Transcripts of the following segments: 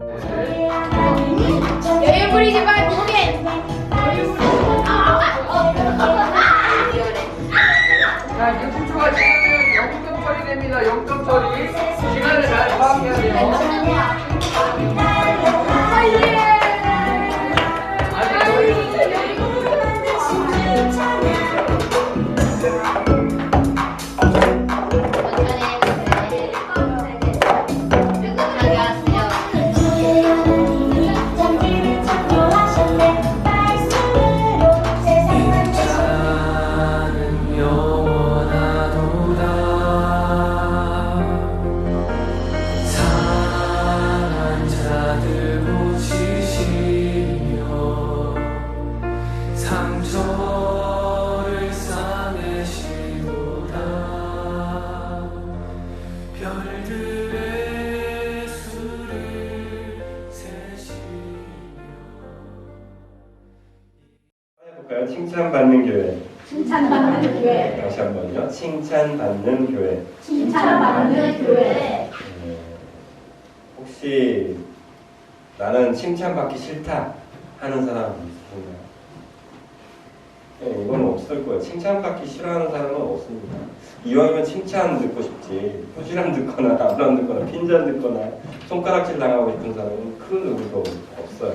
여유 부리지 말고 보게. 여유 부리지 마. 자, 60초가 지나면 0점 처리됩니다. 0점 처리. 시간을 잘 파악해야 돼요. 아직 저희 상처를 싸매시도다 별들의 수를 세시며. 해볼까요? 칭찬받는 교회. 칭찬받는 교회. 다시 한번요. 칭찬받는 교회. 칭찬받는 교회. 혹시 나는 칭찬받기 싫다 하는 사람 있으신가요? 네, 이건 없을 거예요. 칭찬받기 싫어하는 사람은 없습니다. 이왕이면 칭찬 듣고 싶지, 표시람 듣거나 암람 듣거나 핀잔 듣거나 손가락질 당하고 싶은 사람은 그 누구도 없어요.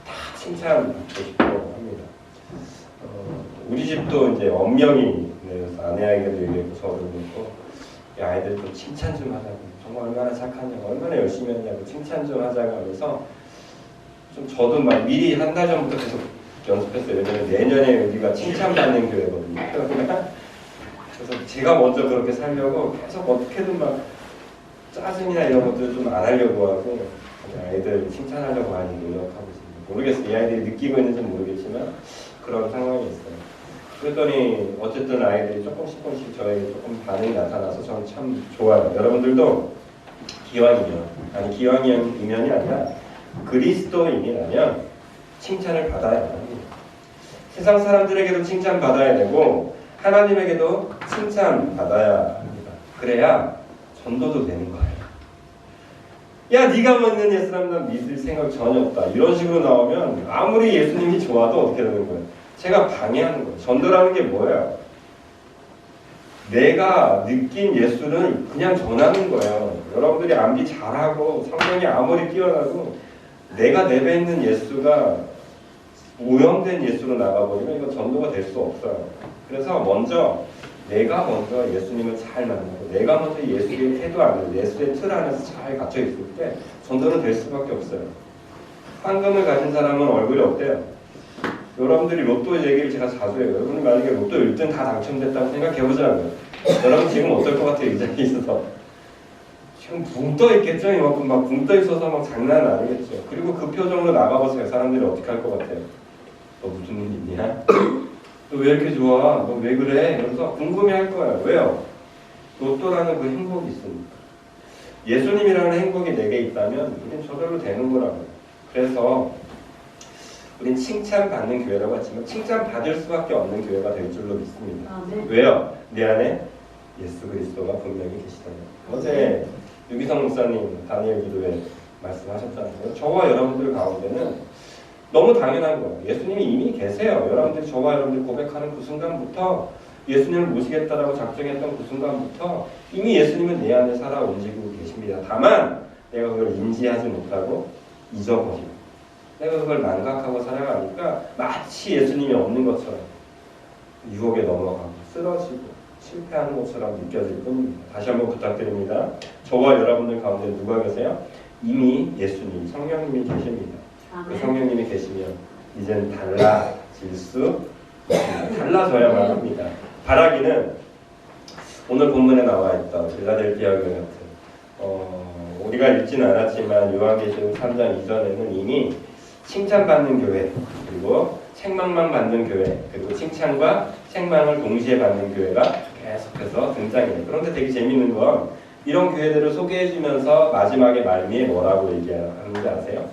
다 칭찬받고 싶고 합니다. 우리 집도 이제 엄명이 내려서 아내에게도 얘기했고 저도 그랬고, 야, 아이들 좀 칭찬 좀 하자고, 정말 얼마나 착하냐고, 얼마나 열심히 했냐고 칭찬 좀 하자고 하면서 좀 저도 막 미리 한 달 전부터 계속 연습했어요. 왜냐면 내년에 우리가 칭찬받는 교회거든요. 그래서 제가 먼저 그렇게 살려고 계속 어떻게든 막 짜증이나 이런 것들 좀 안 하려고 하고 아이들 칭찬하려고 많이 노력하고 있습니다. 모르겠어요. 이 아이들이 느끼고 있는지는 모르겠지만 그런 상황이 있어요. 그랬더니 어쨌든 아이들이 조금씩 저에게 조금 반응이 나타나서 저는 참 좋아요. 여러분들도 기왕이면이 아니라 그리스도인이라면 칭찬을 받아야 합니다. 세상 사람들에게도 칭찬받아야 되고 하나님에게도 칭찬받아야 합니다. 그래야 전도도 되는 거예요. 야, 네가 믿는 예수라면 난 믿을 생각 전혀 없다. 이런 식으로 나오면 아무리 예수님이 좋아도 어떻게 되는 거예요? 제가 방해하는 거예요. 전도라는 게 뭐예요? 내가 느낀 예수는 그냥 전하는 거예요. 여러분들이 암기 잘하고 성경이 아무리 뛰어나도 내가 내뱉는 예수가 오염된 예수로 나가버리면 이거 전도가 될 수 없어요. 그래서 내가 먼저 예수님을 잘 만나고 내가 먼저 예수의 태도 안에서 예수의 틀 안에서 잘 갇혀 있을 때 전도는 될 수밖에 없어요. 황금을 가진 사람은 얼굴이 어때요? 여러분들이 로또 얘기를 제가 자주 해요. 여러분이 만약에 로또 1등 다 당첨됐다고 생각해보자고요. 여러분 지금 어떨 것 같아요? 이 자리에 있어서 지금 붕 떠 있겠죠? 이만큼 막 붕 떠 있어서 막 장난 아니겠죠. 그리고 그 표정으로 나가보세요. 사람들이 어떻게 할 것 같아요? 너 무슨 일 있냐? 너 왜 이렇게 좋아? 너 왜 그래? 이러면서 궁금해할 거예요. 왜요? 로또라는 그 행복이 있으니까. 예수님이라는 행복이 내게 있다면 우린 저절로 되는 거라고요. 그래서 우린 칭찬받는 교회라고 하지만 칭찬받을 수밖에 없는 교회가 될 줄로 믿습니다. 아, 네. 왜요? 내 안에 예수 그리스도가 분명히 계시다면. 어제 유기성 목사님 다니엘 기도회 말씀하셨잖아요. 저와 여러분들 가운데는 너무 당연한 거예요. 예수님이 이미 계세요. 여러분들이 저와 여러분들이 고백하는 그 순간부터 예수님을 모시겠다라고 작정했던 그 순간부터 이미 예수님은 내 안에 살아 움직이고 계십니다. 다만 내가 그걸 인지하지 못하고 잊어버리고 내가 그걸 망각하고 살아가니까 마치 예수님이 없는 것처럼 유혹에 넘어가고 쓰러지고 실패하는 것처럼 느껴질 뿐입니다. 다시 한번 부탁드립니다. 저와 여러분들 가운데 누가 계세요? 이미 예수님, 성령님이 계십니다. 그 성령님이 계시면 이제는 달라질 수 있습니다. 달라져야만 합니다. 바라기는 오늘 본문에 나와 있던 빌라델피아 교회 같은 우리가 읽지는 않았지만 요한계시록 3장 이전에는 이미 칭찬받는 교회, 그리고 책망만 받는 교회, 그리고 칭찬과 책망을 동시에 받는 교회가 계속해서 등장해요. 그런데 되게 재밌는 건 이런 교회들을 소개해주면서 마지막에 말미에 뭐라고 얘기하는지 아세요?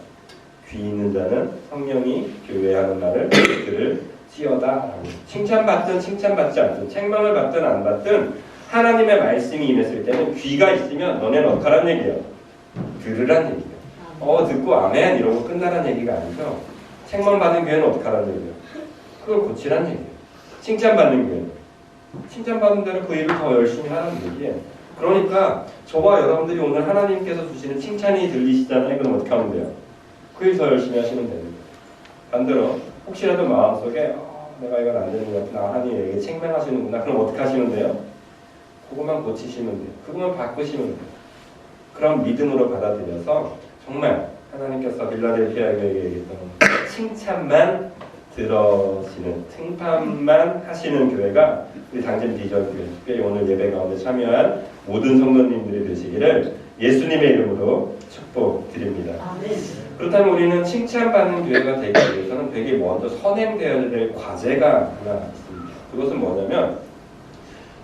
귀 있는 자는 성령이 교회하는 말을 들을지어다. 칭찬받든 칭찬받지 않든 책망을 받든 안 받든 하나님의 말씀이 임했을 때는 귀가 있으면 너네는 어떡하란 얘기예요? 들으란 얘기예요. 듣고 아멘 이러고 끝나라는 얘기가 아니죠. 책만 받은 교회는 어떻게 하라는 얘기예요? 그걸 고치라는 얘기예요. 칭찬받는 교회는 칭찬받은 대로 그 일을 더 열심히 하라는 얘기예요. 그러니까 저와 여러분들이 오늘 하나님께서 주시는 칭찬이 들리시잖아요. 그럼 어떻게 하면 돼요? 그 일 더 열심히 하시면 됩니다. 반대로 혹시라도 마음속에 내가 이건 안 되는 것 같구나, 하나님이 내게 책망하시는구나, 그럼 어떻게 하시면 돼요? 그것만 고치시면 돼요. 그것만 바꾸시면 돼요. 그럼 믿음으로 받아들여서 정말 하나님께서 빌라델피아 교회에게 얘기했던 칭찬만 들어시는,称판만 하시는 교회가 우리 당진 비전 교회, 특별히 오늘 예배 가운데 참여한 모든 성도님들이 되시기를 예수님의 이름으로 축복드립니다. 그렇다면 우리는 칭찬받는 교회가 되기 위해서는 되게 먼저 선행되어야 될 과제가 하나 있습니다. 그것은 뭐냐면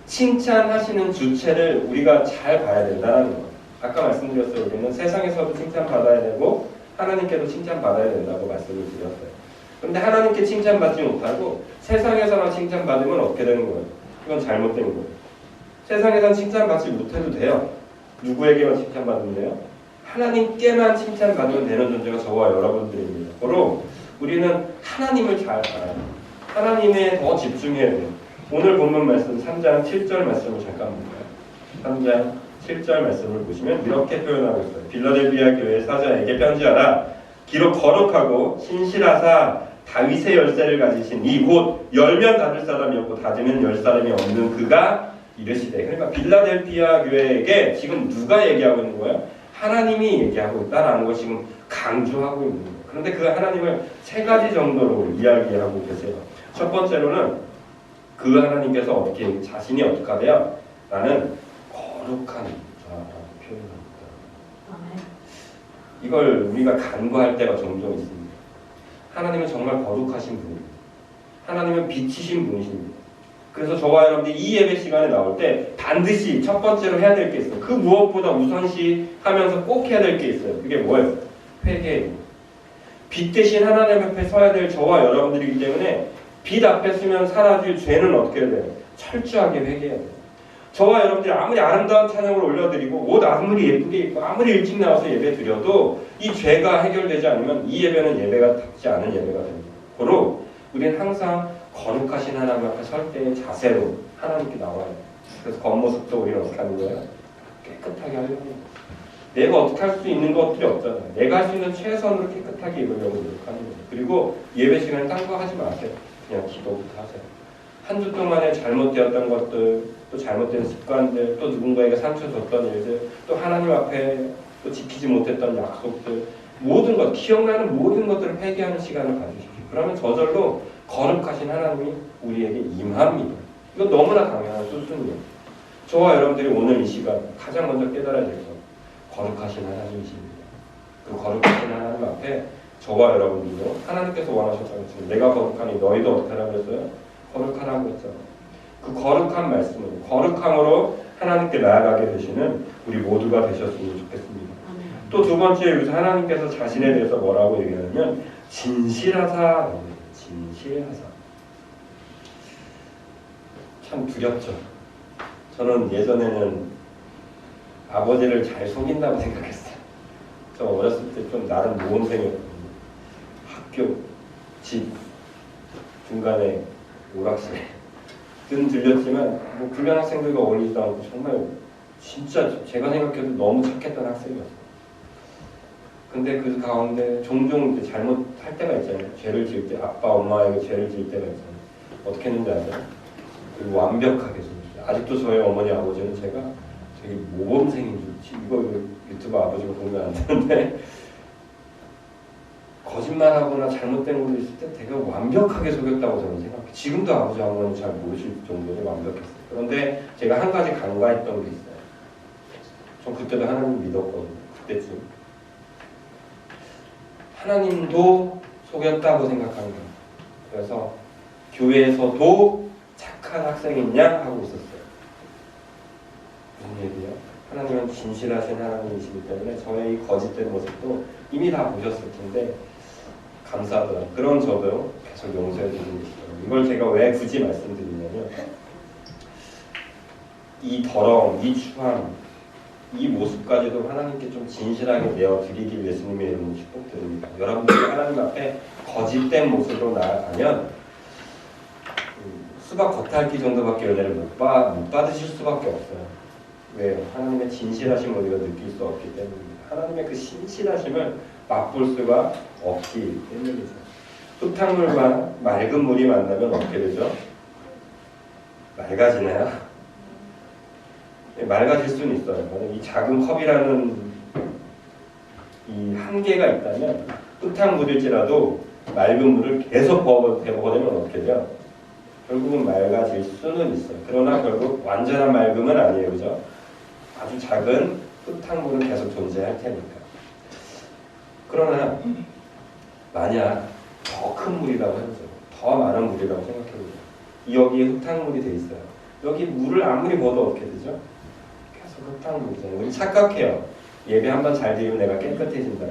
칭찬하시는 주체를 우리가 잘 봐야 된다는 거예요. 아까 말씀드렸어요. 우리는 세상에서도 칭찬받아야 되고 하나님께도 칭찬받아야 된다고 말씀을 드렸어요. 그런데 하나님께 칭찬받지 못하고 세상에서만 칭찬받으면 어떻게 되는 거예요? 이건 잘못된 거예요. 세상에선 칭찬받지 못해도 돼요. 누구에게만 칭찬받으면 돼요? 하나님께만 칭찬받으면 되는 존재가 저와 여러분들입니다. 바로 우리는 하나님을 잘 알아야 돼요. 하나님에 더 집중해야 돼요. 오늘 본문 말씀 3장 7절 말씀을 잠깐 볼까요? 3장 7절 말씀을 보시면 이렇게 표현하고 있어요. 빌라델비아 교회 사자에게 편지하라. 기록 거룩하고 신실하사 다윗의 열쇠를 가지신 이 곧 열면 닫을 사람이 없고 닫으면 열 사람이 없는 그가 이르시되. 그러니까 빌라델비아 교회에게 지금 누가 얘기하고 있는 거예요? 하나님이 얘기하고 있다라는 걸 지금 강조하고 있는 거예요. 그런데 그 하나님을 세 가지 정도로 이야기하고 계세요. 첫 번째로는 그 하나님께서 어떻게 자신이 어떻게 하대요? 나는 거룩한 자라고 표현합니다. 이걸 우리가 간구할 때가 종종 있습니다. 하나님은 정말 거룩하신 분입니다. 하나님은 빛이신 분이십니다. 그래서 저와 여러분들이 이 예배 시간에 나올 때 반드시 첫 번째로 해야 될 게 있어요. 그 무엇보다 우선시하면서 꼭 해야 될 게 있어요. 그게 뭐예요? 회개예요. 빛 대신 하나님 앞에 서야 될 저와 여러분들이기 때문에 빛 앞에 서면 사라질 죄는 어떻게 해야 돼요? 철저하게 회개해야 돼요. 저와 여러분들이 아무리 아름다운 찬양을 올려드리고 옷 아무리 예쁘게 입고 아무리 일찍 나와서 예배 드려도 이 죄가 해결되지 않으면 이 예배는 예배가 답지 않은 예배가 됩니다. 고로 우리는 항상 거룩하신 하나님 앞에 설 때의 자세로 하나님께 나와요. 그래서 겉모습도 우리는 어떻게 하는 거예요? 깨끗하게 하려고 해요. 내가 어떻게 할 수 있는 것들이 없잖아요. 내가 할 수 있는 최선으로 깨끗하게 입으려고 노력하는 거예요. 그리고 예배 시간에 딴 거 하지 마세요. 그냥 기도부터 하세요. 한 주 동안에 잘못되었던 것들, 또 잘못된 습관들, 또 누군가에게 상처 줬던 일들, 또 하나님 앞에 또 지키지 못했던 약속들, 모든 것, 기억나는 모든 것들을 회개하는 시간을 가지십시오. 그러면 저절로 거룩하신 하나님이 우리에게 임합니다. 이건 너무나 당연한 수순이에요. 저와 여러분들이 오늘 이 시간 가장 먼저 깨달아야 될 것, 거룩하신 하나님이십니다. 그 거룩하신 하나님 앞에 저와 여러분들도 하나님께서 원하셨다고 했죠. 내가 거룩하니 너희도 어떻게 하라고 했어요? 거룩하라고 했잖아요. 그 거룩한 말씀을 거룩함으로 하나님께 나아가게 되시는 우리 모두가 되셨으면 좋겠습니다. 또 두 번째 여기서 하나님께서 자신에 대해서 뭐라고 얘기하냐면 진실하사. 진실하사. 참 두렵죠. 저는 예전에는 아버지를 잘 속인다고 생각했어요. 저 어렸을 때 좀 나름 모범생이었거든요. 학교, 집, 중간에 오락실에 든 들렸지만 뭐 불량 학생들과 어울리지도 않고 정말 진짜 제가 생각해도 너무 착했던 학생이었어요. 근데 그 가운데 종종 잘못할 때가 있잖아요. 죄를 지을 때 아빠 엄마에게 죄를 지을 때가 있잖아요. 어떻게 했는지 아세요? 그리고 완벽하게 지었어요. 아직도 저희 어머니 아버지는 제가 되게 모범생인 줄, 이거 유튜브 아버지가 보면 안 되는데 거짓말하거나 잘못된 것도 있을 때 되게 완벽하게 속였다고 저는 생각해요. 지금도 아버지 어머니 잘 모르실 정도로 완벽했어요. 그런데 제가 한 가지 간과했던 게 있어요. 전 그때도 하나님 믿었거든요. 그때쯤 하나님도 속였다고 생각하는 거예요. 그래서 교회에서도 착한 학생이냐 하고 있었어요. 무슨 얘기예요? 하나님은 진실하신 하나님이시기 때문에 저의 이 거짓된 모습도 이미 다 보셨을 텐데 감사하더라. 그런 저도 계속 용서해 주는 것이죠. 이걸 제가 왜 굳이 말씀드리냐면 이 더러움, 이 추함, 이 모습까지도 하나님께 좀 진실하게 내어드리길 예수님의 이름으로 축복드립니다. 여러분들이 하나님 앞에 거짓된 모습으로 나아가면 수박 겉핥기 정도밖에 은혜를 못 받으실 수밖에 없어요. 왜요? 하나님의 진실하심을 우리가 느낄 수 없기 때문입니다. 하나님의 그 신실하심을 맛볼 수가 없기 때문이죠. 흙탕물과 맑은 물이 만나면 어떻게 되죠? 맑아지나요? 맑아질 수는 있어요. 만약 이 작은 컵이라는 이 한계가 있다면 흙탕물일지라도 맑은 물을 계속 부어대면 어떻게 돼요? 결국은 맑아질 수는 있어요. 그러나 결국 완전한 맑음은 아니에요. 그죠? 아주 작은 흙탕물은 계속 존재할 테니까. 그러나 만약 더 큰 물이라고 해보죠. 더 많은 물이라고 생각해보죠. 여기에 흙탕물이 돼 있어요. 여기 물을 아무리 부어도 어떻게 되죠? 계속 흙탕물이잖아요. 우리 착각해요. 예배 한번 잘 드리면 내가 깨끗해진다.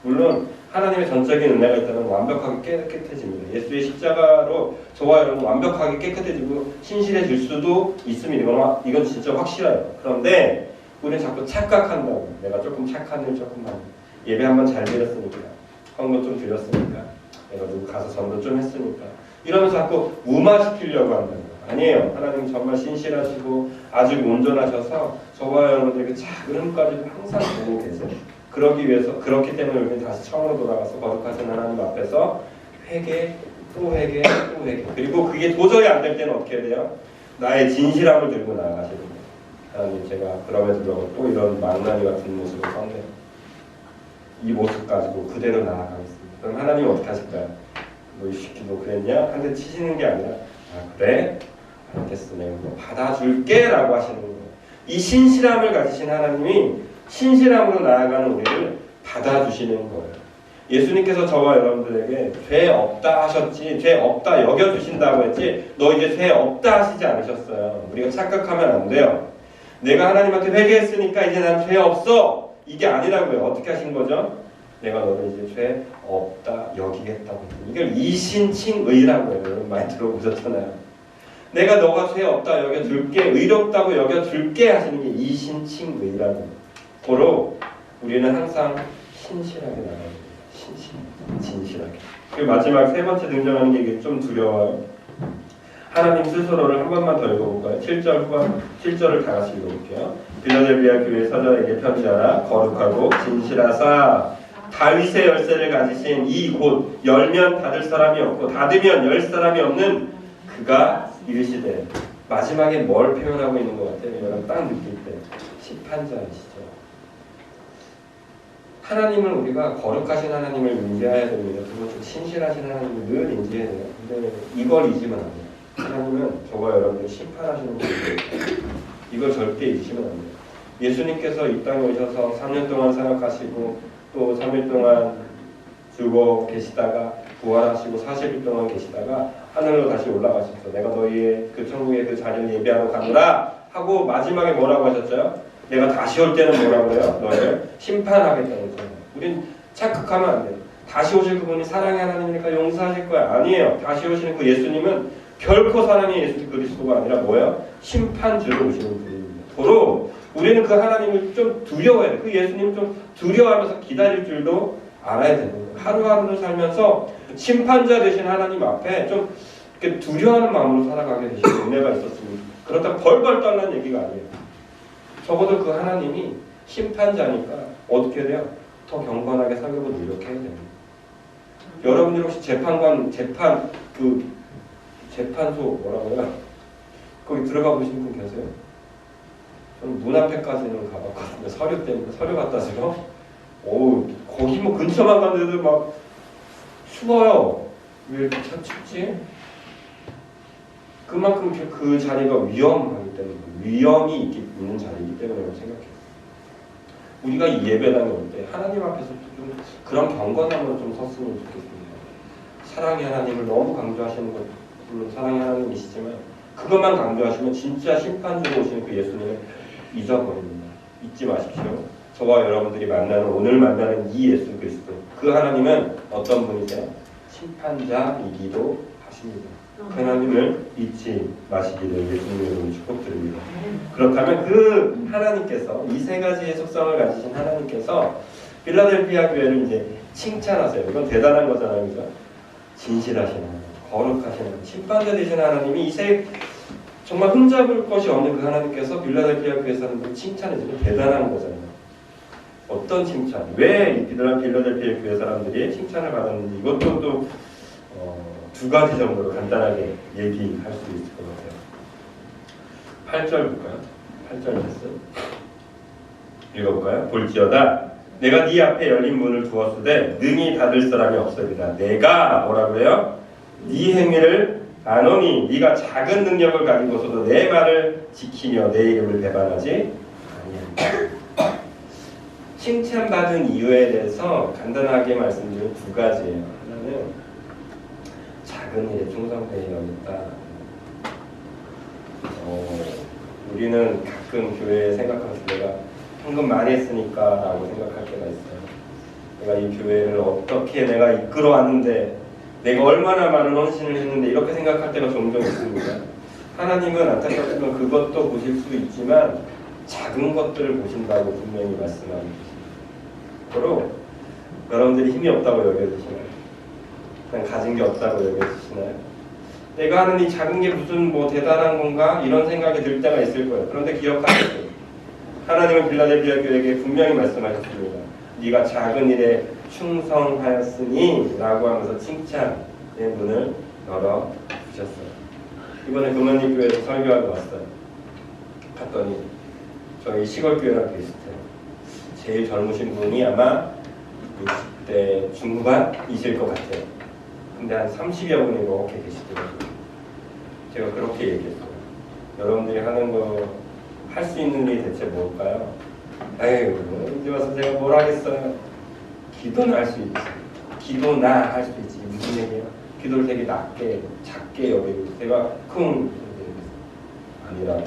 물론 하나님의 전적인 은혜가 있다면 완벽하게 깨끗해집니다. 예수의 십자가로 저와 여러분 완벽하게 깨끗해지고 신실해질 수도 있습니다. 이건 진짜 확실해요. 그런데 우리는 자꾸 착각한다고. 내가 조금 착한 일 조금만 예배 한번 잘 드렸으니까 헌금 좀 드렸으니까 내가 누구 가서 전도 좀 했으니까 이러면서 자꾸 무마시키려고 한다는 거예요. 아니에요. 하나님 정말 신실하시고 아주 온전하셔서 저와 여러분들의 그 작은 흠까지도 항상 보고 계세요. 그렇기 때문에 우리는 다시 처음으로 돌아가서 거룩하신 하나님 앞에서 회개, 또 회개, 또 회개. 그리고 그게 도저히 안 될 때는 어떻게 해야 돼요? 나의 진실함을 들고 나아가시는 거예요. 하나님, 제가 그럼에도 불구하고 또 이런 망나니 같은 모습을 썼네요. 이 모습 가지고 그대로 나아가겠습니다. 그럼 하나님 어떻게 하실까요? 너 이 새끼 너 그랬냐? 한 대 치시는 게 아니라 그래? 알겠어. 내가 뭐 받아줄게 라고 하시는 거예요. 이 신실함을 가지신 하나님이 신실함으로 나아가는 우리를 받아주시는 거예요. 예수님께서 저와 여러분들에게 죄 없다 하셨지, 죄 없다 여겨주신다고 했지, 너 이제 죄 없다 하시지 않으셨어요. 우리가 착각하면 안 돼요. 내가 하나님한테 회개했으니까 이제 난 죄 없어, 이게 아니라고요. 어떻게 하신 거죠? 내가 너를 이제 죄 없다 여기겠다고. 이걸 이신칭의라고 해요. 여러분 많이 들어보셨잖아요. 내가 너가 죄 없다 여겨줄게, 의롭다고 여겨줄게 하시는 게 이신칭의라는 거예요. 고로 우리는 항상 신실하게 나가야 됩니다. 진실하게. 그리고 마지막 세 번째 등장하는 게 이게 좀 두려워요. 하나님 스스로를 한 번만 더 읽어볼까요? 7절 후반 7절을 다 같이 읽어볼게요. 빌라델비아 교회 서자에게 편지하라. 거룩하고 진실하사 다윗의 열쇠를 가지신 이 곳 열면 닫을 사람이 없고 닫으면 열 사람이 없는 그가 이르시되. 마지막에 뭘 표현하고 있는 것 같아요? 여러분 딱 느낄 때 심판자이시죠. 하나님을 우리가 거룩하신 하나님을 인지해야 됩니다. 그리고 좀 신실하신 하나님을 늘 인지해야 돼요. 근데 이걸 잊으면 안 돼요. 하나님은 저와 여러분을 심판하시는 분이에요. 이걸 절대 잊으시면 안 돼요. 예수님께서 이 땅에 오셔서 3년 동안 사역하시고 또 3일 동안 죽어 계시다가 부활하시고 40일 동안 계시다가 하늘로 다시 올라가셔서 내가 너희의 그 천국의 그 자리를 예비하러 가노라 하고 마지막에 뭐라고 하셨어요? 내가 다시 올 때는 뭐라고 해요? 너희를 심판하겠다는 거예요. 우린 착각하면 안 돼요. 다시 오실 그분이 사랑의 하나님이니까 용서하실 거야. 아니에요. 다시 오시는 그 예수님은 결코 사랑의 예수 그리스도가 아니라 뭐예요? 심판주로 오시는 분입니다. 도로 우리는 그 하나님을 좀 두려워해야 돼요. 그 예수님을 좀 두려워하면서 기다릴 줄도 알아야 되는 거예요. 하루하루를 살면서 심판자 되신 하나님 앞에 좀 이렇게 두려워하는 마음으로 살아가게 되신 은혜가 있었습니다. 그렇다고 벌벌 떨라는 얘기가 아니에요. 적어도 그 하나님이 심판자니까 어떻게 돼요? 더 경건하게 살려고 노력해야 됩니다. 여러분들 혹시 재판소 뭐라고요? 거기 들어가 보신 분 계세요? 저는 문 앞에까지는 가봤거든요. 서류 때문에 서류 갖다 주러. 오, 거기 뭐 근처만 갔는데도 막 추워요. 왜 이렇게 춥지? 그만큼 그 자리가 위험하기 때문에 위험이 있는 자리이기 때문이라고 생각해요. 우리가 이 예배당에 올 때 하나님 앞에서 좀 그런 경건함으로 좀 섰으면 좋겠습니다. 사랑의 하나님을 너무 강조하시는 것, 물론 사랑의 하나님이시지만 그것만 강조하시면 진짜 심판주로 오시는 그 예수님을 잊어버립니다. 잊지 마십시오. 저와 여러분들이 오늘 만나는 이 예수 그리스도, 그 하나님은 어떤 분이세요? 심판자이기도 하십니다. 하나님을 잊지 마시기를 예수님으로 축복드립니다. 그렇다면 그 하나님께서 이 세 가지의 속성을 가지신 하나님께서 필라델피아 교회를 이제 칭찬하세요. 이건 대단한 거잖아요, 그죠? 진실하신 하나님, 거룩하신 하나님, 심판자 되신 하나님이 이 세 정말 흠잡을 것이 없는 그 하나님께서 필라델피아 교회 사람들을 칭찬해주는 대단한 거잖아요. 어떤 칭찬? 왜 이 필라델피아 교회 사람들이 칭찬을 받았는지 이것도 또 두 가지 정도로 간단하게 얘기할 수 있을 것 같아요. 8절 볼까요? 8절 말씀 읽어볼까요? 볼지어다 내가 네 앞에 열린 문을 두었으되 능히 닫을 사람이 없으리라. 내가 뭐라고 해요? 네 행위를 아노니 네가 작은 능력을 가지고서도 내 말을 지키며 내 이름을 배반하지 아니한다. 칭찬받은 이유에 대해서 간단하게 말씀드린 두 가지예요. 하나는 작은 일에 충성되어 여겼다. 우리는 가끔 교회에 생각하면서 내가 헌금 많이 했으니까 라고 생각할 때가 있어요. 내가 이 교회를 어떻게 내가 이끌어왔는데 내가 얼마나 많은 헌신을 했는데 이렇게 생각할 때가 종종 있습니다. 하나님은 안타깝지만 그것도 보실 수 있지만 작은 것들을 보신다고 분명히 말씀하고 계십니다. 바로 여러분들이 힘이 없다고 여겨지시나요? 그냥 가진 게 없다고 여겨지시나요? 내가 하는 이 작은 게 무슨 뭐 대단한 건가? 이런 생각이 들 때가 있을 거예요. 그런데 기억하세요. 하나님은 필라델피아 교회에게 분명히 말씀하셨습니다. 네가 작은 일에 충성하였으니 라고 하면서 칭찬의 문을 열어주셨어요. 이번에 금원리 교회에서 설교하러 왔어요. 갔더니 저희 시골교회랑 비슷해요. 제일 젊으신 분이 아마 60대 중반이실 것 같아요. 근데 한 30여 분이 이렇게 계시더라고요. 제가 그렇게 얘기했어요. 여러분들이 하는 거 할 수 있는 일이 대체 뭘까요? 에휴, 이제 와서 제가 뭘 하겠어요? 기도는 할 수 있지. 기도나 할 수 있지. 무슨 얘기예요? 기도를 되게 낮게, 작게 여기고 제가 큰 아니라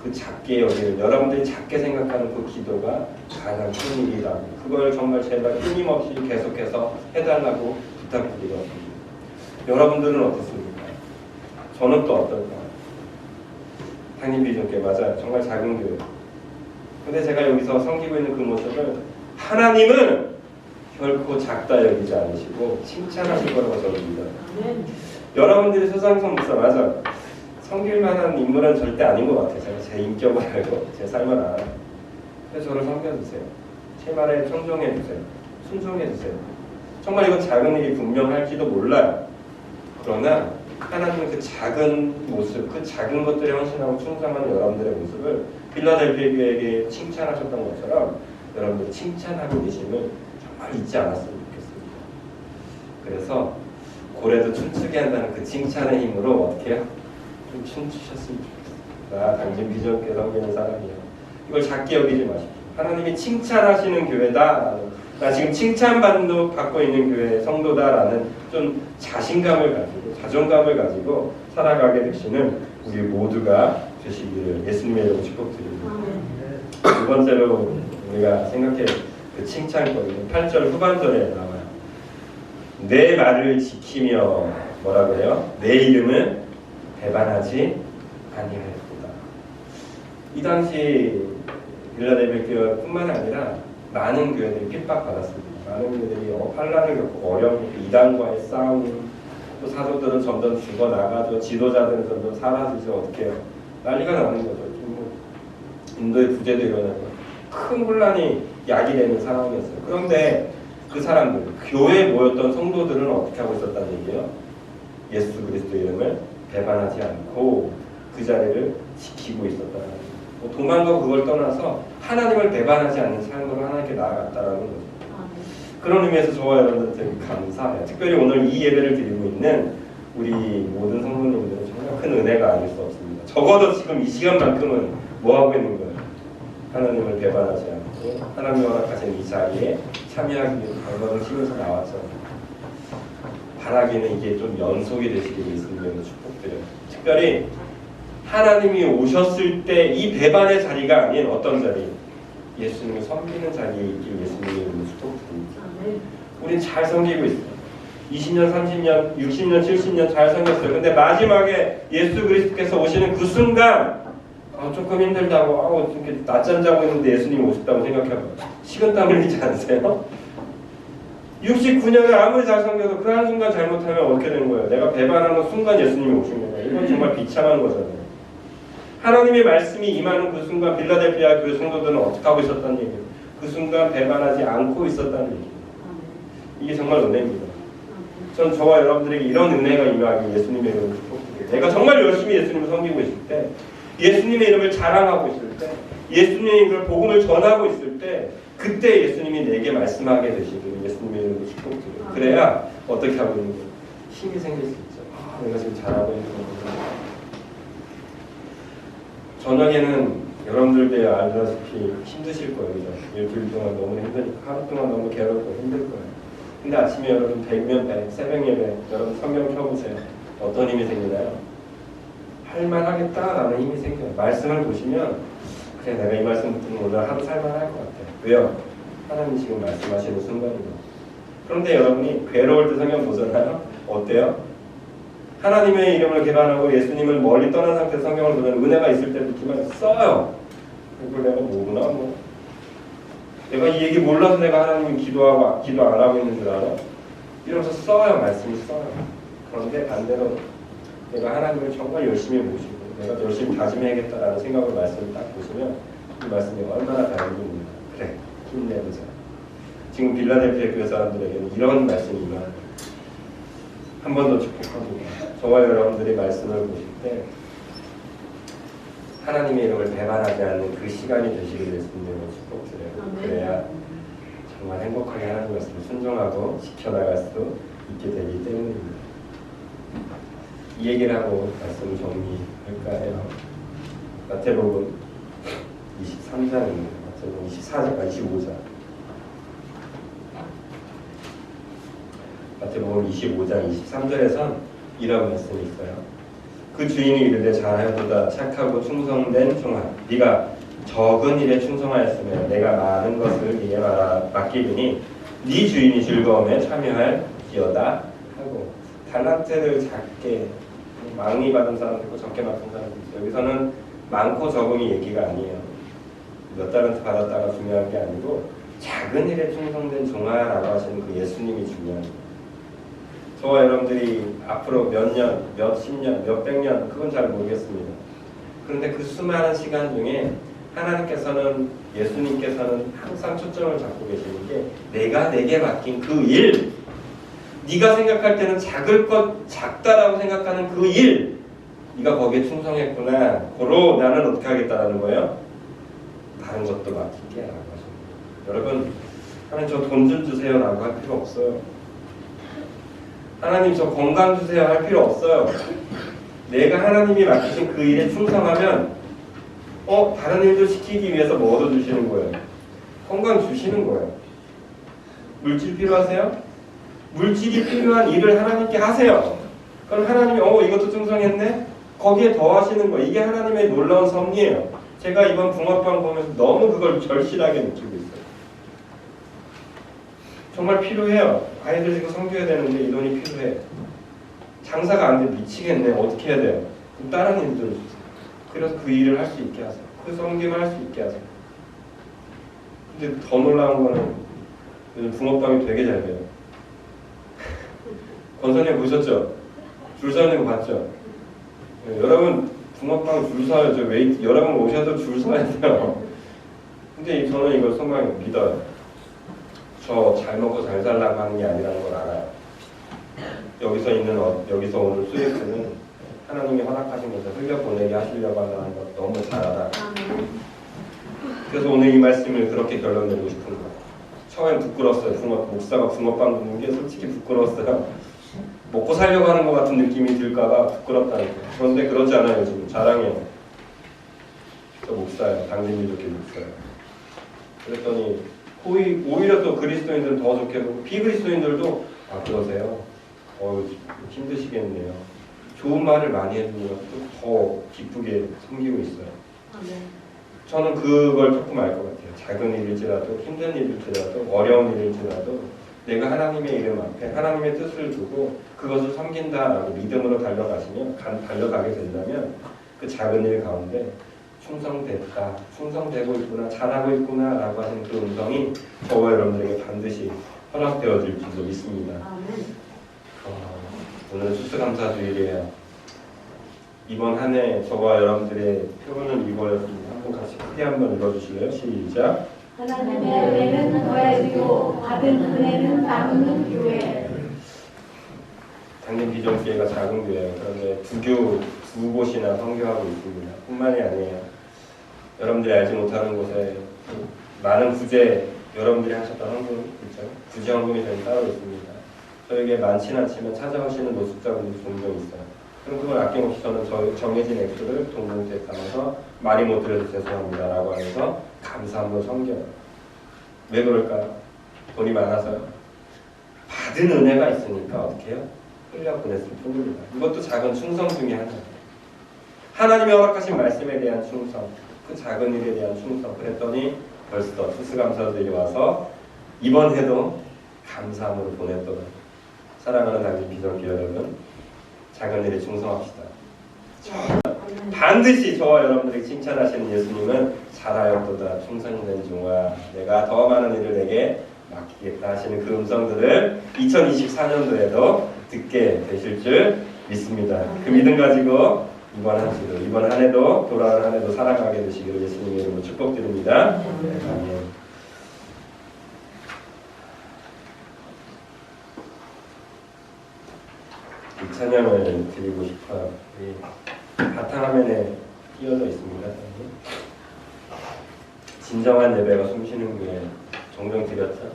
그 작게 여기는 여러분들이 작게 생각하는 그 기도가 가장 큰 일이라고 그걸 정말 제발 끊임없이 계속해서 해달라고 부탁드리거든요. 여러분들은 어떻습니까? 저는 또 어떨까요? 당임비전교회 맞아요. 정말 작은 교회. 근데 제가 여기서 섬기고 있는 그 모습을 하나님은 결코 작다 여기지 않으시고 칭찬하실 거라고 저는 믿어요. 여러분들이 소상성 목사 맞아. 섬길 만한 인물은 절대 아닌 것 같아요. 제가 제 인격을 알고 제 삶을 알아요. 그래서 저를 섬겨주세요. 제 말에 청종해주세요. 순종해주세요. 정말 이건 작은 일이 분명할지도 몰라요. 그러나 하나님은 그 작은 모습, 그 작은 것들에 헌신하고 충성하는 여러분들의 모습을 필라델피아 교회에게 칭찬하셨던 것처럼 여러분들 칭찬하고 계심을 정말 잊지 않았으면 좋겠습니다. 그래서 고래도 춤추게 한다는 그 칭찬의 힘으로 어떻게 해요? 좀 춤추셨으면 좋겠습니다. 나 당신 비전교회 섬기는 사람이야. 이걸 작게 여기지 마십시오. 하나님이 칭찬하시는 교회다. 나 지금 칭찬받고 있는 교회 성도다라는 좀 자신감을 가지고 자존감을 가지고 살아가게 되시는 우리 모두가 되시기를 예수님의 이름으로 축복드립니다. 두 번째로 우리가 생각해 그 칭찬거리는 8절 후반절에 나와요. 내 말을 지키며 뭐라고 해요? 내 이름을 배반하지 아니하였도다. 이 당시 필라델피아 교회뿐만 아니라 많은 교회들이 핍박받았습니다. 많은 교회들이 환란을 겪고 어려움을 겪고 이단과의 싸움, 또 사도들은 점점 죽어나가죠. 지도자들은 점점 사라지죠. 어떻게 해요? 난리가 나는 거죠. 인도의 부재도 일어나고 큰 혼란이 야기되는 상황이었어요. 그런데 그 사람들, 교회에 모였던 성도들은 어떻게 하고 있었다는 얘기예요? 예수 그리스도 이름을 배반하지 않고 그 자리를 지키고 있었다는 거예요. 도망가고 그걸 떠나서 하나님을 배반하지 않는 삶으로 하나님께 나아갔다라는 거죠. 그런 의미에서 저와 여러분들 되게 감사해요. 특별히 오늘 이 예배를 드리고 있는 우리 모든 성도님들은 정말 큰 은혜가 아닐 수 없습니다. 적어도 지금 이 시간만큼은 뭐 하고 있는 거예요? 하나님을 배반하지 않고 하나님이 허락하신 이 자리에 참여하기 위해서 발버둥 치면서 나왔죠. 바라기는 이게 좀 연속이 되시길 예수님으로 축복드려요. 특별히 하나님이 오셨을 때 이 배반의 자리가 아닌 어떤 자리? 예수님을 섬기는 자리에 있길 예수님의 이름으로 축복드립니다. 우린 잘 섬기고 있어요. 20년, 30년, 60년, 70년 잘 섬겼어요. 근데 마지막에 예수 그리스도께서 오시는 그 순간 조금 힘들다고 이렇게 낮잠 자고 있는데 예수님이 오셨다고 생각해봐요. 식은땀 흘리지 않으세요? 69년을 아무리 잘 섬겨도 그 한순간 잘못하면 어떻게 되는 거예요? 내가 배반하는 순간 예수님이 오신 거예요. 이건 정말 비참한 거잖아요. 하나님의 말씀이 임하는 그 순간 빌라델피아 교회 성도들은 어떻게 하고 있었다는 얘기예요? 그 순간 배반하지 않고 있었다는 얘기예요. 이게 정말 은혜입니다. 전 저와 여러분들에게 이런 은혜가 임하기 예수님의 이름을 축복드려요. 내가 정말 열심히 예수님을 섬기고 있을 때, 예수님의 이름을 자랑하고 있을 때, 예수님의 이름을 복음을 전하고 있을 때, 그때 예수님이 내게 말씀하게 되시기를 예수님의 이름으로 축복드려요. 그래야 어떻게 하고 있는 거예요? 힘이 생길 수 있죠. 내가 지금 잘하고 있는 거구나. 저녁에는 여러분들도 알다시피 힘드실 거예요. 그죠? 일주일 동안 너무 힘드니까 하루 동안 너무 괴롭고 힘들 거예요. 근데 아침에 여러분 100면 새벽 예배 여러분 성경 펴보세요. 어떤 힘이 생기나요? 할만하겠다라는 힘이 생겨요. 말씀을 보시면 그래 내가 이 말씀 듣는 오늘 하루 살만할 것 같아요. 왜요? 하나님 지금 말씀하시는 순간이거든요. 그런데 여러분이 괴로울 때 성경 보잖아요. 어때요? 하나님의 이름을 기반하고 예수님을 멀리 떠난 상태에서 성경을 보면 은혜가 있을 때도 있지만 써요. 이걸 내가 뭐구나 뭐. 내가 이 얘기 몰라서 내가 하나님 기도 안 하고 있는 줄 알아? 이러면서 써요. 말씀이 써요. 그런데 반대로 내가 하나님을 정말 열심히 모시고 내가 열심히 다짐해야겠다라는 생각으로 말씀을 딱 보시면 이 말씀이 얼마나 다른지 봅니다. 그래 힘내보자. 지금 빌라델피아 교회 사람들에게는 이런 말씀이 임하는 한 번 더 축복합니다. 저와 여러분들이 말씀을 보실 때 하나님의 이름을 배반하지 않는 그 시간이 되시길 예수님으로 축복드려요. 그래야 정말 행복하게 하나님 말씀을 순종하고 지켜나갈 수 있게 되기 때문입니다. 이 얘기를 하고 말씀을 정리할까 해요. 마태복음 23장입니다. 마태복음 24장, 25장. 마태복음 25장 23절에선 이런 말씀이 있어요. 그 주인이 이르되 잘하도다 착하고 충성된 종아 네가 적은 일에 충성하였으면 내가 많은 것을 네게 맡기리니 네 주인이 즐거움에 참여할지어다 하고 달란트를 작게 많이 받은 사람도 있고 적게 받은 사람도 있어요. 여기서는 많고 적음이 얘기가 아니에요. 몇 달란트 받았다가 중요한 게 아니고 작은 일에 충성된 종아라고 하시는 그 예수님이 중요한 거예요. 저와 여러분들이 앞으로 몇 년, 몇 십년, 몇 백년 그건 잘 모르겠습니다. 그런데 그 수많은 시간 중에 하나님께서는 예수님께서는 항상 초점을 잡고 계시는 게 내가 내게 맡긴 그 일, 네가 생각할 때는 작을 것 작다라고 생각하는 그 일, 네가 거기에 충성했구나. 고로 나는 어떻게 하겠다라는 거예요? 다른 것도 맡길게 라고 하십니다. 여러분 하나님 저 돈 좀 주세요 라고 할 필요 없어요. 하나님 저 건강 주세요 할 필요 없어요. 내가 하나님이 맡기신 그 일에 충성하면 다른 일도 시키기 위해서 뭐 얻어주시는 거예요? 건강 주시는 거예요. 물질 필요하세요? 물질이 필요한 일을 하나님께 하세요. 그럼 하나님이 이것도 충성했네? 거기에 더 하시는 거예요. 이게 하나님의 놀라운 섭리예요. 제가 이번 붕어빵 보면서 너무 그걸 절실하게 느끼고 있어요. 정말 필요해요. 아이들 지금 섬겨야 되는데 이 돈이 필요해. 장사가 안 돼 미치겠네. 어떻게 해야 돼요? 그럼 다른 일들 주세요. 그래서 그 일을 할 수 있게 하세요. 그 섬김을 할 수 있게 하세요. 근데 더 놀라운 거는 요즘 붕어빵이 되게 잘 돼요. 권사님 보셨죠? 줄 서는 거 봤죠? 네, 여러분 붕어빵 줄 서야죠. 여러분 오셔도 줄 서야 돼요. 근데 저는 이걸 소망이 믿어요. 저 잘 먹고 잘 살라고 하는 게 아니라는 걸 알아요. 여기서 오는 수익들은 하나님이 허락하신 것을 흘려보내게 하시려고 하는 것 너무 잘 알아요. 그래서 오늘 이 말씀을 그렇게 결론 내고 싶은 거예요. 처음엔 부끄러웠어요. 목사가 붕어빵 굽는 게 솔직히 부끄러웠어요. 먹고 살려고 하는 것 같은 느낌이 들까봐 부끄럽다는 거예요. 그런데 그렇지 않아요. 지금 자랑해요. 저 목사예요. 당진민족회 목사예요. 그랬더니 오히려 또 그리스도인들은 더 좋게 보고 비그리스도인들도 그러세요. 힘드시겠네요. 좋은 말을 많이 해주면 더 기쁘게 섬기고 있어요. 저는 그걸 조금 알 것 같아요. 작은 일일지라도 힘든 일일지라도 어려운 일일지라도 내가 하나님의 이름 앞에 하나님의 뜻을 두고 그것을 섬긴다라고 믿음으로 달려가게 된다면 그 작은 일 가운데 충성됐다, 충성되고 있구나, 잘하고 있구나 라고 하는 그 음성이 저와 여러분들에게 반드시 허락되어질 줄로 믿습니다. 오늘 수수감사주일이에요. 이번 한 해 저와 여러분들의 표현을 읽어였습니다. 한번 같이 크게 한번 읽어주실래요? 시작. 하나님의 은혜는 더해지고 받은 은혜는 나누는 교회. 당연 비전교회가 작은 교회예요. 그런데 두 곳이나 선교하고 있습니다. 뿐만이 아니에요. 여러분들이 알지 못하는 곳에 많은 구제, 여러분들이 하셨던 헌금 있죠? 구제 헌금이 저희 따로 있습니다. 저에게 많지는 않지만 찾아오시는 노숙자분들이 종종 있어요. 그럼 그걸 아낌없이 저는 정해진 액수를 동봉투에 담아서 많이 못 드려서 죄송합니다 라고 하면서 감사 한번 섬겨요. 왜 그럴까요? 돈이 많아서요? 받은 은혜가 있으니까 어떻게 해요? 흘려 보냈을 뿐입니다. 이것도 작은 충성 중에 하나예요. 하나님이 허락하신 말씀에 대한 충성, 그 작은 일에 대한 충성. 그랬더니 벌써 추수감사들이 와서 이번 해도 감사함으로 보냈더라고요. 사랑하는 당진 비전교회 여러분, 작은 일에 충성합시다. 반드시 저와 여러분들이 칭찬하시는 예수님은 잘하였도다 충성된 종아, 내가 더 많은 일을 내게 맡기겠다 하시는 그 음성들을 2024년도에도 듣게 되실 줄 믿습니다. 그 믿음 가지고 이번 한 해도 돌아오는 한 해도 살아가게 되시기를 예수님의 이름으로 축복드립니다. 아멘. 이 찬양을 드리고 싶어요. 바탕화면에 띄어져 있습니다. 진정한 예배가 숨쉬는 교회 종종 드렸죠.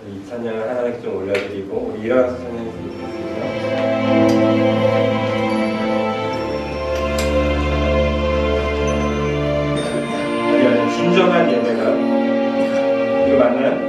이 찬양을 하나씩 좀 올려드리고 우리 일어나서 찬양해 드리겠습니다. 진정한 예배가 이거 맞나요?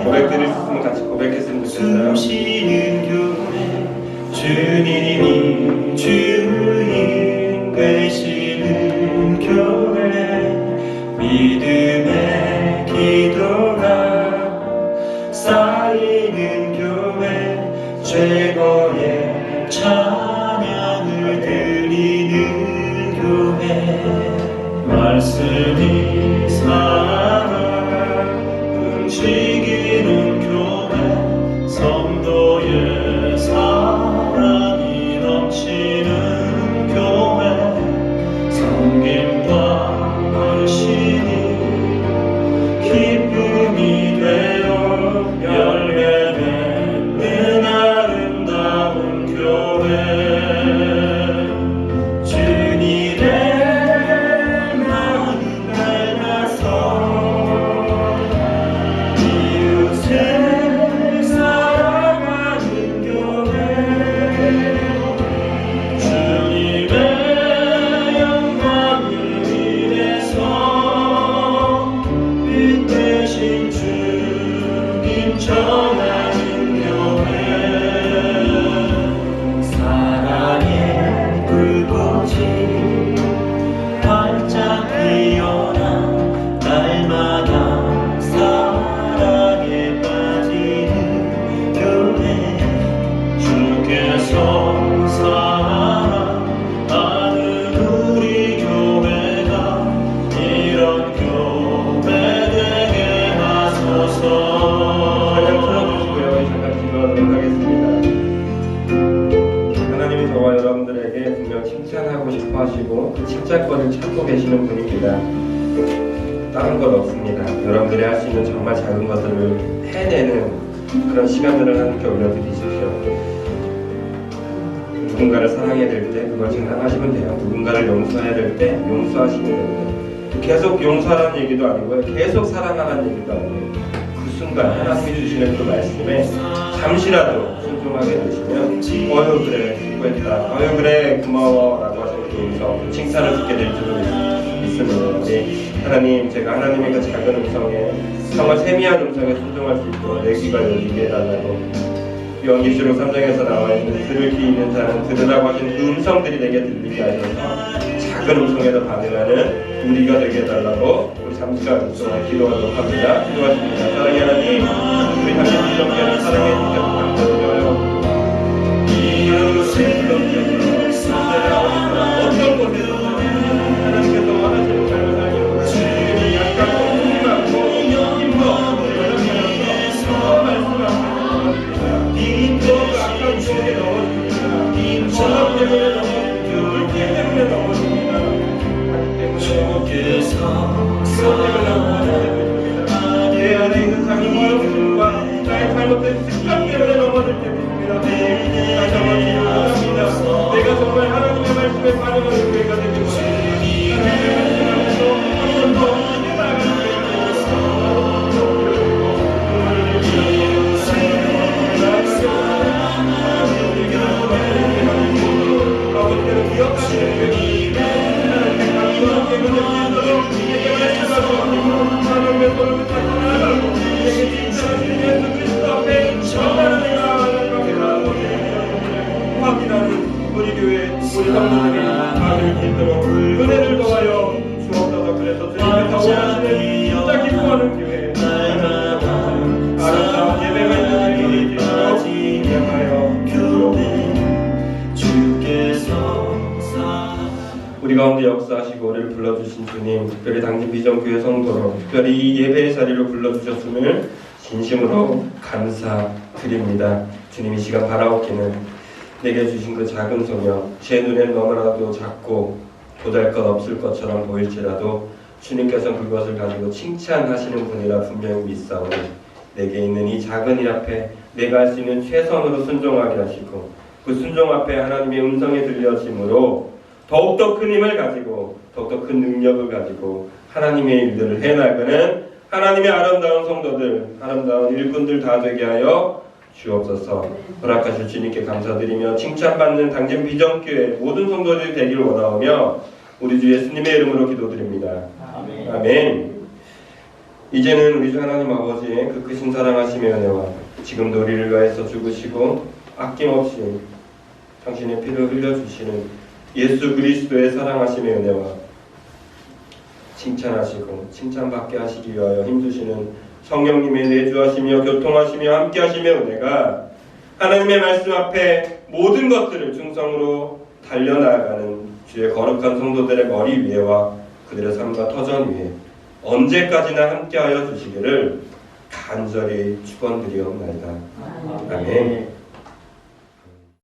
고백드릴 수 있으면 같이 고백했으면 좋겠어요. 숨쉬는 교회 주님이 주인 되시는 교회 믿음의 기도가 쌓이는 교회 최고의 찬양을 드리는 교회 말씀이 살아 움직이는 교회 성도의 사랑이 넘치는 교회 섬김과 헌신이 기쁨이 되어 열매 맺는 아름다운 교회 주님의 마음 닮아서 사랑하는 교회 주님의 영광을 위해서 빛 대신 주님 전하는 교회 사랑의 불꽃이 활짝 피어나 날마다 사랑에 빠지는 교회 주께서 사랑하는 우리 교회가 이런 교회 되게 하소서. 찬양 틀어주시고요. 잠깐 기도하도록 하겠습니다. 하나님이 저와 여러분들에게 분명 칭찬하고 싶어 하시고 그 칭찬권을 찾고 계시는 분입니다. 다른 건 없습니다. 여러분들이 할 수 있는 정말 작은 것들을 해내는 그런 시간들을 함께 올려드리십시오. 누군가를 사랑해야 될 때 그걸 장담하시면 돼요. 누군가를 용서해야 될 때 용서하시면 됩니다. 계속 용서하라는 얘기도 아니고요. 계속 사랑하라는 얘기도 아니에요. 그 순간 하나님이 주시는 그 말씀에 잠시라도 순종하게 되시면 어휴 그래 수고했다, 어휴 그래 고마워 라고 하시는 그 음성, 그 칭찬을 듣게 될 줄을 믿습니다. 믿습니다. 우리 하나님, 제가 하나님의 그 작은 음성에, 정말 세미한 음성에 순종할 수 있도록 내 귀가 열리게 해달라고, 요한계시록 3장에서 나와 있는 들을 귀 있는 자는 들으라고 하신 그 음성들이 내게 들리게 하셔서 작은 음성에도 반응하는 우리가 되게 해달라고 우리 잠시간 동안 기도하도록 합니다. 기도하십니다. 사랑의 하나님, 우리 당신 비전께는 사랑해 주셔서 감사드려요. 어떤 곳에서 하나님께서 원하시는 삶을 살기로 약간 궁금하고 힘도 없고 여러분께서 말씀하시는 또 악한 속에 넣어줍니다. 전업 때문에 넣어줍니다. 물기 때문에 넣어줍니다. 내 안에 있는 자기 모습과 나의 잘못된 습관 때문에 넘어질 때도 있습니다. 다시 한번 기도합니다. 내가 정말 하나님의 말씀에 반응하는 교회가 되길 원합니다. 하나님의 말씀을 한 번 더 나아가는 교회가 되길 아버지께는 기억하시는 교회가 하나님의 계획을 내게 말씀하시고 하나님의 손을 붙잡고 나아가고 내게 진짜하시는 예수 그리스도 앞에 정말로 내가 확인하는 우리 교회 우리 성도들이 아들 있도록 은혜를 더하여 주옵소서. 그래서 주님께서 원하시는 진짜 기뻐하는 교회 아름다운 예배가 있는 우리 되도록 인정하여 주옵소서. 우리 가운데 역사하시고 우리를 불러주신 주님, 특별히 당진 비전교회 성도로 특별히 이 예배의 자리로 불러주셨음을 진심으로 감사드립니다. 주님, 이 시간 바라옵기는 내게 주신 그 작은 소녀, 제 눈엔 너무나도 작고 보잘것 없을 것처럼 보일지라도 주님께서 그것을 가지고 칭찬하시는 분이라 분명히 믿사오니 내게 있는 이 작은 일 앞에 내가 할 수 있는 최선으로 순종하게 하시고 그 순종 앞에 하나님의 음성이 들려짐으로 더욱더 큰 힘을 가지고 더욱더 큰 능력을 가지고 하나님의 일들을 해나가는 하나님의 아름다운 성도들, 아름다운 일꾼들 다 되게 하여 주옵소서. 허락하실 주님께 감사드리며 칭찬받는 당진 비전교회 모든 성도들이 되기를 원하오며 우리 주 예수님의 이름으로 기도드립니다. 아멘. 아멘. 이제는 우리 주 하나님 아버지의 그 크신 사랑하심의 은혜와 지금도 우리를 위하여서 죽으시고 아낌없이 당신의 피를 흘려주시는 예수 그리스도의 사랑하심의 은혜와 칭찬하시고 칭찬받게 하시기 위하여 힘주시는 성령님의 내주하시며 교통하시며 함께하시며 은혜가 하나님의 말씀 앞에 모든 것들을 충성으로 달려나가는 주의 거룩한 성도들의 머리 위에와 그들의 삶과 터전 위에 언제까지나 함께하여 주시기를 간절히 축원드리옵나이다. 아멘.